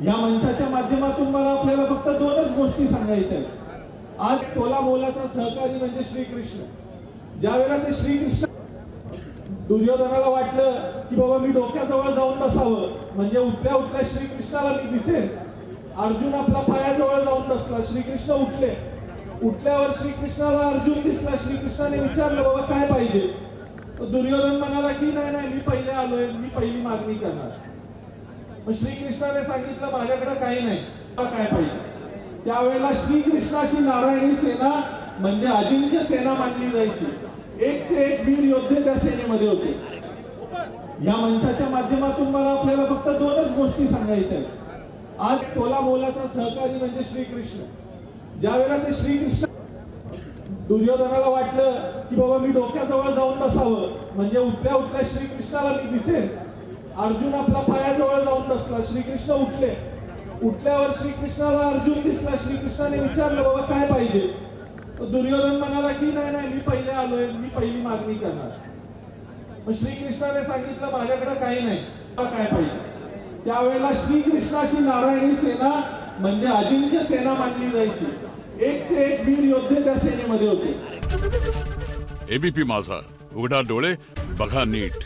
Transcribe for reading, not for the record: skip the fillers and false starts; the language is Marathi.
या मंचाच्या माध्यमातून मला आपल्याला फक्त दोनच गोष्टी सांगायच्या आहेत। आज तोला मोलाचा सहकारी म्हणजे श्रीकृष्ण। ज्यावेळेला ते श्रीकृष्ण दुर्योधनाला वाटलं की बाबा मी डोक्याजवळ जाऊन बसावं म्हणजे उठल्या उठल्या श्रीकृष्णाला मी दिसेन। अर्जुन आपला पायाजवळ जाऊन बसला, श्रीकृष्ण उठले। उठल्यावर श्रीकृष्णाला अर्जुन दिसला। श्रीकृष्णाने विचारलं बाबा काय पाहिजे? दुर्योधन म्हणाला की नाही नाही मी पहिले आलोय, मी पहिली मागणी करणार। मग श्रीकृष्णाने सांगितलं माझ्याकडे काही नाही, काय पाहिजे? त्यावेळेला श्रीकृष्णाची नारायणी सेना म्हणजे अजिंक्य सेना मानली जायची। एक से एक वीर योद्धे त्या सेनेमध्ये होते। या मंचाच्या माध्यमातून मला आपल्याला फक्त दोनच गोष्टी सांगायच्या आहेत। आज तोला मोलाचा सहकारी म्हणजे श्रीकृष्ण। ज्यावेळेला ते श्रीकृष्ण दुर्योधनाला वाटलं की बाबा मी डोक्याजवळ जाऊन बसावं म्हणजे उठल्या उठल्या श्रीकृष्णाला मी दिसेन। अर्जुन आपला पायाजवळ जाऊन बसला, श्रीकृष्ण उठले। उठल्यावर श्रीकृष्णाला अर्जुन दिसला। श्रीकृष्णाने विचारलं बाबा काय पाहिजे? दुर्योधन म्हणाला की नाही नाही मी पहिले आलोय, मी पहिली मागणी करणार। मग श्रीकृष्णाने सांगितलं माझ्याकडे काही नाही, काय पाहिजे? त्यावेळेला श्रीकृष्णाची नारायणी सेना म्हणजे अजिंक्य सेना मानली जायची। एक से एक वीर योद्धे त्या सेनेमध्ये होते। एबीपी माझा, उघडा डोळे बघा नीट।